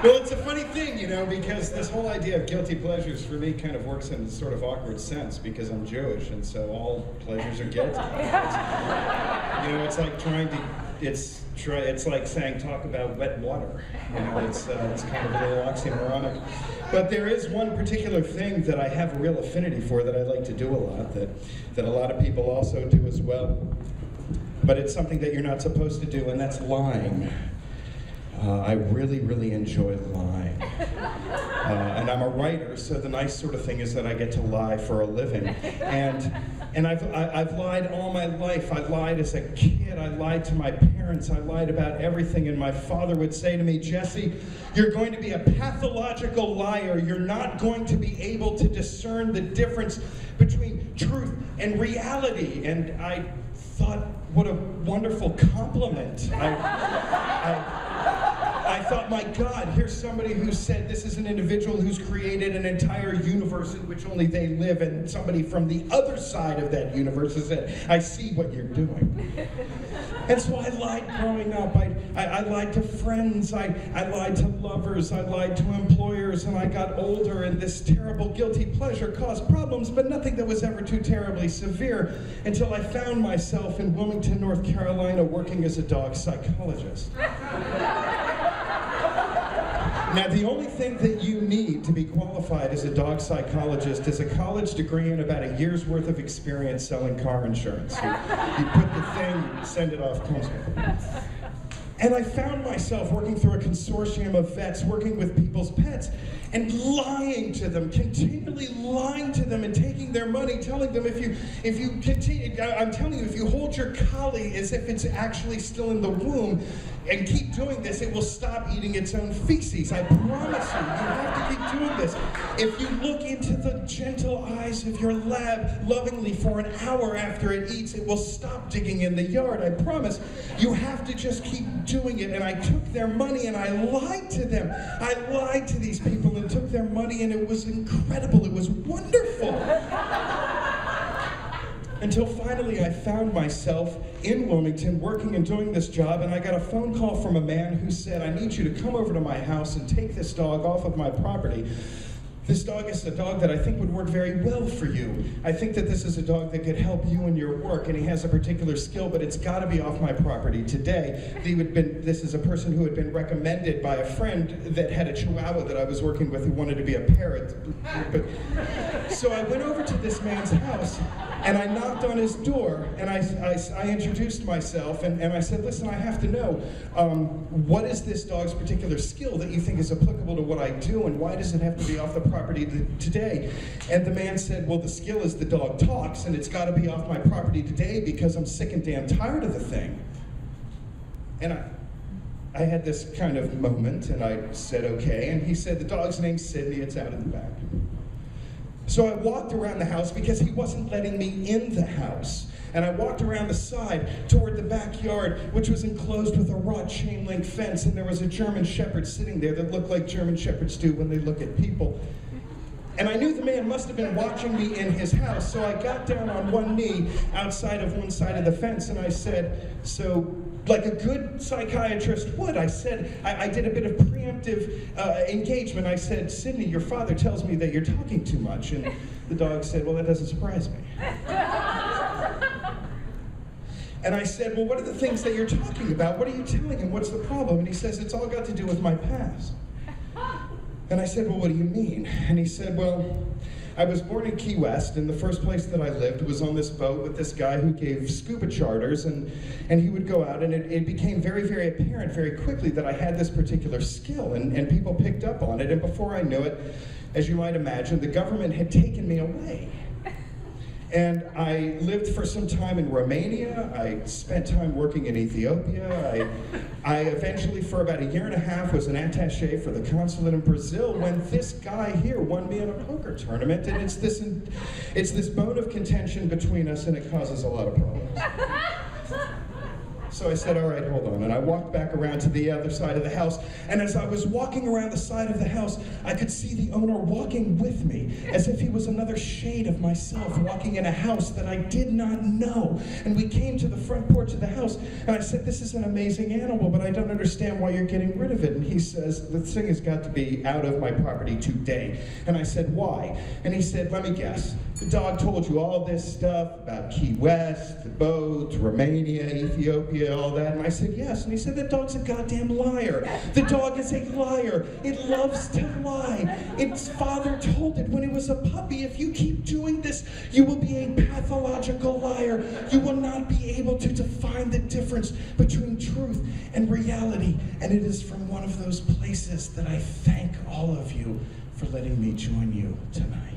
Well, it's a funny thing, you know, because this whole idea of guilty pleasures for me kind of works in a sort of awkward sense because I'm Jewish, and so all pleasures are guilty. It's like it's like saying talk about wet water. You know, it's kind of a little oxymoronic. But there is one particular thing that I have a real affinity for that I like to do a lot, that a lot of people also do as well. But it's something that you're not supposed to do, and that's lying. I really, really enjoy lying. And I'm a writer, so the nice sort of thing is that I get to lie for a living. And I've lied all my life. I lied as a kid. I lied to my parents. I lied about everything. And my father would say to me, Jesse, you're going to be a pathological liar. You're not going to be able to discern the difference between truth and reality. And I thought, what a wonderful compliment. I thought, my God, here's somebody who said this is an individual who's created an entire universe in which only they live, and somebody from the other side of that universe has said, I see what you're doing. And so I lied growing up. I lied to friends, I lied to lovers, I lied to employers, and I got older, and this terrible guilty pleasure caused problems, but nothing that was ever too terribly severe, until I found myself in Wilmington, North Carolina, working as a dog psychologist. Now, the only thing that you need to be qualified as a dog psychologist is a college degree and about a year's worth of experience selling car insurance. You put the thing, you send it off, comes with. And I found myself working through a consortium of vets, working with people's pets, and lying to them, continually lying to them and taking their money, telling them if you continue, I'm telling you, if you hold your collie as if it's actually still in the womb and keep doing this, it will stop eating its own feces. I promise you, you have to keep doing this. If you look into the gentle eyes of your lab lovingly for an hour after it eats, it will stop digging in the yard. I promise. You have to just keep doing it. And I took their money and I lied to them. I lied to these people and took their money, and it was incredible. It was wonderful. Until finally I found myself in Wilmington working and doing this job, and I got a phone call from a man who said, I need you to come over to my house and take this dog off of my property. This dog is a dog that I think would work very well for you. I think that this is a dog that could help you in your work, and he has a particular skill, but it's got to be off my property today. This is a person who had been recommended by a friend that had a Chihuahua that I was working with who wanted to be a parrot. So I went over to this man's house, and I knocked on his door, and I introduced myself, and I said, listen, I have to know, what is this dog's particular skill that you think is applicable to what I do, and why does it have to be off the property today? And the man said, well, the skill is the dog talks, and it's got to be off my property today because I'm sick and damn tired of the thing. And I had this kind of moment, and I said, okay, and he said, the dog's name's Sydney, it's out in the back. So I walked around the house because he wasn't letting me in the house. And I walked around the side toward the backyard, which was enclosed with a wrought chain link fence, and there was a German Shepherd sitting there that looked like German Shepherds do when they look at people. And I knew the man must have been watching me in his house, so I got down on one knee outside of one side of the fence, and I said, so, like a good psychiatrist would, I said, I did a bit of preemptive engagement. I said, Sydney, your father tells me that you're talking too much. And the dog said, well, that doesn't surprise me. And I said, well, what are the things that you're talking about? What are you telling him? What's the problem? And he says, it's all got to do with my past. And I said, well, what do you mean? And he said, well, I was born in Key West, and the first place that I lived was on this boat with this guy who gave scuba charters, and he would go out, and it became very, very apparent very quickly that I had this particular skill, and people picked up on it, and before I knew it, as you might imagine, the government had taken me away. And I lived for some time in Romania. I spent time working in Ethiopia. I eventually, for about a year and a half, was an attaché for the consulate in Brazil when this guy here won me in a poker tournament. And it's this bone of contention between us, and it causes a lot of problems. So I said, all right, hold on. And I walked back around to the other side of the house. And as I was walking around the side of the house, I could see the owner walking with me, as if he was another shade of myself, walking in a house that I did not know. And we came to the front porch of the house, and I said, this is an amazing animal, but I don't understand why you're getting rid of it. And he says, the thing has got to be out of my property today. And I said, why? And he said, let me guess. The dog told you all this stuff about Key West, the boat, Romania, Ethiopia, all that. And I said, yes. And he said, that dog's a goddamn liar. The dog is a liar. It loves to lie. Its father told it when it was a puppy, if you keep doing this, you will be a pathological liar. You will not be able to define the difference between truth and reality. And it is from one of those places that I thank all of you for letting me join you tonight.